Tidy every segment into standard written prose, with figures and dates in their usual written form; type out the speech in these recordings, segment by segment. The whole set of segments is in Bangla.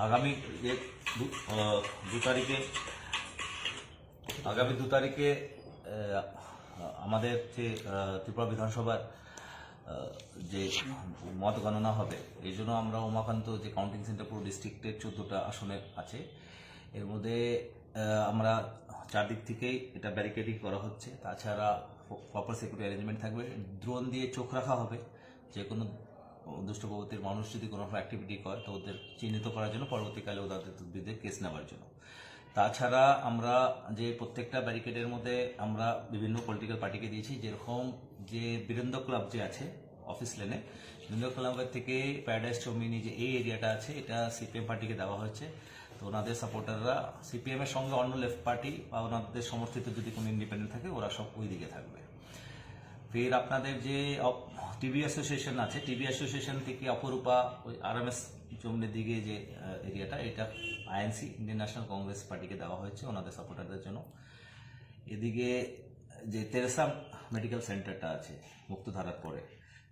আগামী দু তারিখে আমাদের যে ত্রিপুরা বিধানসভার যে মত গণনা হবে, এই জন্য আমরা উমাকান্ত যে কাউন্টিং সেন্টার পুরো ডিস্ট্রিক্টের 14টা আসনে আছে, এর মধ্যে আমরা চারদিক থেকেই এটা ব্যারিকেডিং করা হচ্ছে। তাছাড়া প্রপার সিকিউরিটি অ্যারেঞ্জমেন্ট থাকবে, ড্রোন দিয়ে চোখ রাখা হবে। যে কোনো দুষ্ট প্রবৃত্তির মানুষ যদি কোনো অ্যাক্টিভিটি করে তো ওদের চিহ্নিত করার জন্য, পরবর্তীকালে ওদের বিরুদ্ধে কেস নেওয়ার জন্য। তাছাড়া আমরা যে প্রত্যেকটা ব্যারিকেডের মধ্যে আমরা বিভিন্ন পলিটিক্যাল পার্টিকে দিয়েছি, যেরকম যে বীরেন্দ্র ক্লাব যে আছে অফিস লেনে, বীরেন্দ্র ক্লাবের থেকে প্যারাডাইস চৌমিনি যে এই এরিয়াটা আছে, এটা সিপিএম পার্টিকে দেওয়া হয়েছে। তো ওনাদের সাপোর্টাররা সিপিএম এর সঙ্গে অন্য লেফট পার্টি বা ওনাদের সমর্থিত যদি কোনো ইন্ডিপেন্ডেন্ট থাকে, ওরা সব ওই দিকে থাকবে। ফের আপনাদের যে টিভি অ্যাসোসিয়েশন আছে, টিভি অ্যাসোসিয়েশন থেকে অপরূপা ওই আরএমএস চৌমনের দিকে যে এরিয়াটা, এটা আইএনসি ইন্ডিয়ান ন্যাশনাল কংগ্রেস পার্টিকে দেওয়া হয়েছে ওনাদের সাপোর্টারদের জন্য। এদিকে যে তেরেসা মেডিকেল সেন্টারটা আছে মুক্তধারার পরে,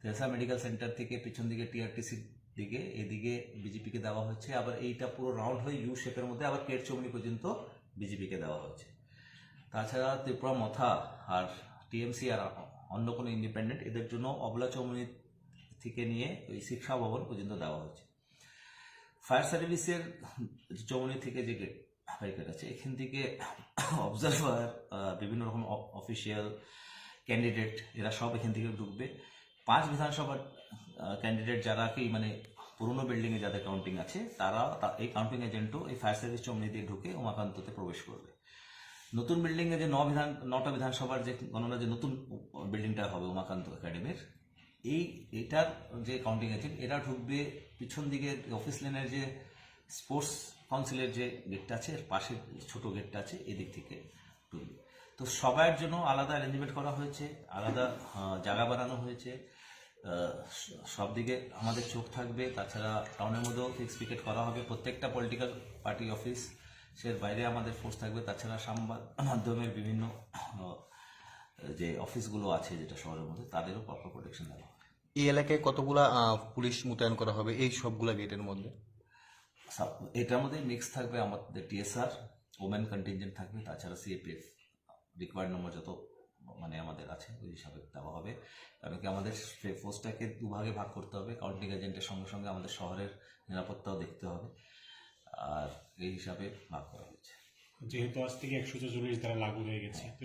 তেরেসা মেডিকেল সেন্টার থেকে পিছন দিকে টিআরটিসির দিকে, এদিকে বিজেপিকে দেওয়া হচ্ছে। আবার এইটা পুরো রাউন্ড হয়ে ইউ শেপের মধ্যে আবার কেট চৌমনি পর্যন্ত বিজেপিকে দেওয়া হচ্ছে। তাছাড়া ত্রিপুরা মথা আর টিএমসি আর অন্য কোনো ইন্ডিপেন্ডেন্ট, এদের জন্য অবলা চৌমনি থেকে নিয়ে ওই শিক্ষা ভবন পর্যন্ত দেওয়া হচ্ছে। ফায়ার সার্ভিসের চৌমনি থেকে যে গেট ব্যারিকেড আছে, এখান থেকে অবজারভার, বিভিন্ন রকম অফিসিয়াল ক্যান্ডিডেট, এরা সব এখান থেকে ঢুকবে। 5 বিধানসভার ক্যান্ডিডেট যারা কি মানে পুরনো বিল্ডিংয়ে যাদের কাউন্টিং আছে, তারা এই কাউন্টিং এজেন্টও এই ফায়ার সার্ভিস চৌমনি দিয়ে ঢুকে উমাকান্ততে প্রবেশ করবে। নতুন বিল্ডিংয়ে যে 9টা বিধানসভার যে গণনা, যে নতুন বিল্ডিংটা হবে উমাকান্ত একাডেমির, এইটার যে কাউন্টিং এজেন্ট এরা ঢুকবে পিছন দিকে অফিস লেনের যে স্পোর্টস কাউন্সিলের যে গেটটা আছে, এর পাশে ছোট গেটটা আছে, এদিক থেকে ঢুকবে। তো সবার জন্য আলাদা অ্যারেঞ্জমেন্ট করা হয়েছে, আলাদা জায়গা বানানো হয়েছে, সব দিকে আমাদের চোখ থাকবে। তাছাড়া টাউনের মধ্যেও ফিক্স পিকেট করা হবে, প্রত্যেকটা পলিটিক্যাল পার্টি অফিস সের বাইরে আমাদের ফোর্স থাকবে। তাছাড়া সংবাদ মাধ্যমের বিভিন্ন যে অফিসগুলো আছে যেটা শহরের মধ্যে, তাদেরও প্রপার প্রোটেকশন দেওয়া হবে। এই এলাকায় কতগুলা পুলিশ মোতায়েন করা হবে এই সবগুলা গেটের মধ্যে? এটার মধ্যে মিক্স থাকবে, আমাদের টিএসআর, ওমেন কন্টিনজেন্ট থাকবে, তাছাড়া সিএপিএফ রিকোয়ার্ড নম্বর যত মানে আমাদের আছে ওই হিসাবে দেওয়া হবে। কারণ কি আমাদের ফোর্সটাকে দুভাগে ভাগ করতে হবে, কাউন্টিং এজেন্টের সঙ্গে সঙ্গে আমাদের শহরের নিরাপত্তাও দেখতে হবে, আর এই হিসাবে ভাগ করা হয়েছে। যেহেতু আজ থেকে 144 ধারা লাগু হয়ে গেছে, তো